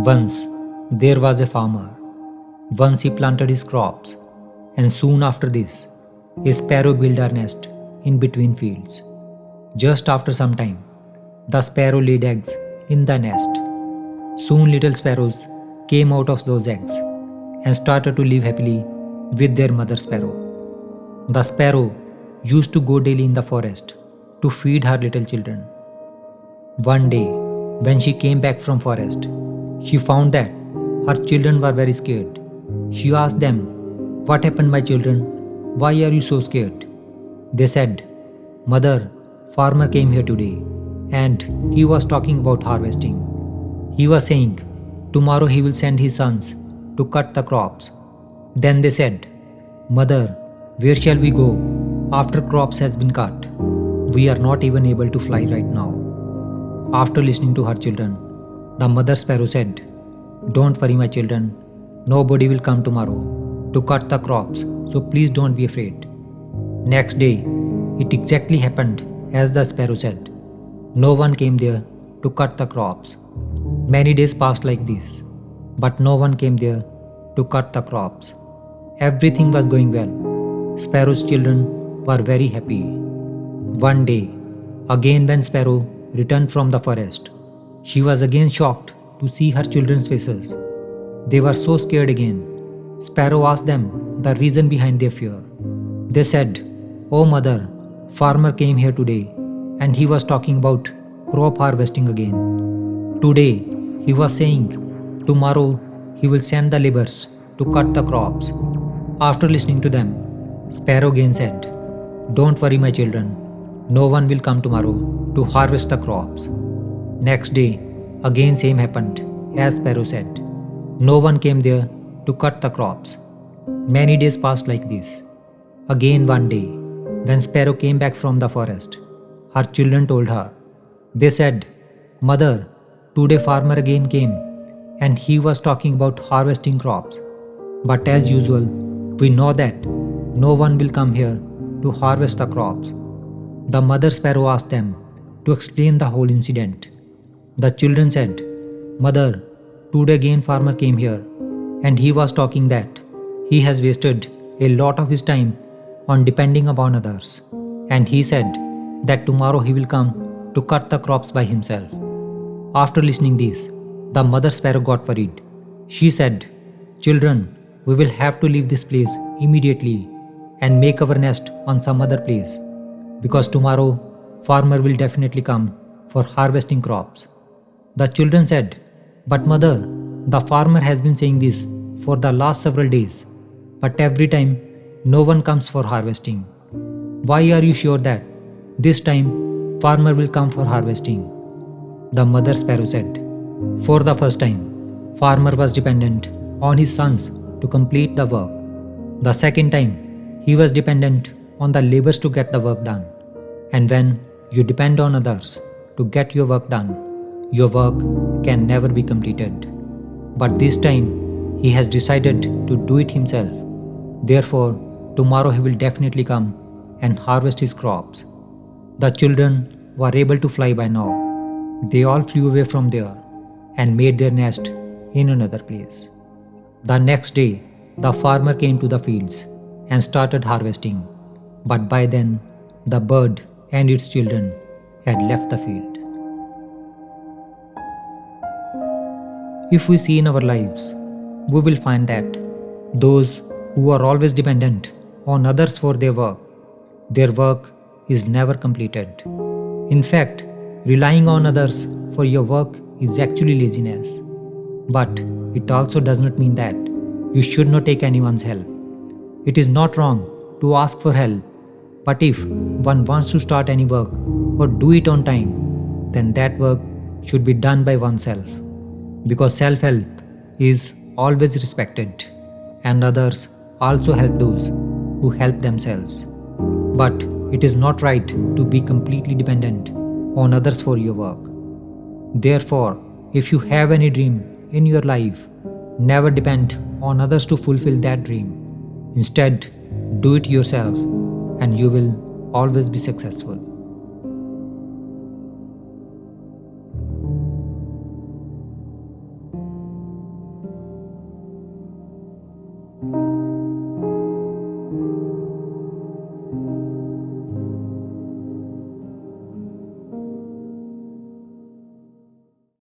Once there was a farmer. Once he planted his crops, and soon after this, a sparrow built her nest in between fields. Just after some time, the sparrow laid eggs in the nest. Soon little sparrows came out of those eggs and started to live happily with their mother sparrow. The sparrow used to go daily in the forest to feed her little children. One day, when she came back from forest, she found that her children were very scared. She asked them, "What happened, my children? Why are you so scared?" They said, "Mother, farmer came here today and he was talking about harvesting. He was saying, tomorrow he will send his sons to cut the crops." Then they said, "Mother, where shall we go after crops has been cut? We are not even able to fly right now." After listening to her children, the mother sparrow said, "Don't worry, my children. Nobody will come tomorrow to cut the crops, so please don't be afraid." Next day, it exactly happened as the sparrow said. No one came there to cut the crops. Many days passed like this, but no one came there to cut the crops. Everything was going well. Sparrow's children were very happy. One day, again when Sparrow returned from the forest, she was again shocked to see her children's faces. They were so scared again. Sparrow asked them the reason behind their fear. They said, "Oh mother, farmer came here today and he was talking about crop harvesting again. Today he was saying tomorrow he will send the laborers to cut the crops." After listening to them, Sparrow again said, "Don't worry, my children. No one will come tomorrow to harvest the crops." Next day, again same happened as Sparrow said. No one came there to cut the crops. Many days passed like this. Again one day, when Sparrow came back from the forest, her children told her. They said, "Mother, today farmer again came and he was talking about harvesting crops. But as usual, we know that no one will come here to harvest the crops." The mother sparrow asked them to explain the whole incident. The children said, "Mother, today again farmer came here and he was talking that he has wasted a lot of his time on depending upon others, and he said that tomorrow he will come to cut the crops by himself." After listening this, the mother sparrow got worried. She said, "Children, we will have to leave this place immediately and make our nest on some other place, because tomorrow farmer will definitely come for harvesting crops." The children said, "But mother, the farmer has been saying this for the last several days, but every time no one comes for harvesting. Why are you sure that this time farmer will come for harvesting?" The mother sparrow said, "For the first time, farmer was dependent on his sons to complete the work. The second time, he was dependent on the laborers to get the work done. And when you depend on others to get your work done, your work can never be completed. But this time, he has decided to do it himself. Therefore, tomorrow he will definitely come and harvest his crops." The children were able to fly by now. They all flew away from there and made their nest in another place. The next day, the farmer came to the fields and started harvesting. But by then, the bird and its children had left the field. If we see in our lives, we will find that those who are always dependent on others for their work is never completed. In fact, relying on others for your work is actually laziness. But it also does not mean that you should not take anyone's help. It is not wrong to ask for help, but if one wants to start any work or do it on time, then that work should be done by oneself. Because self-help is always respected, and others also help those who help themselves. But it is not right to be completely dependent on others for your work. Therefore, if you have any dream in your life, never depend on others to fulfill that dream. Instead, do it yourself and you will always be successful.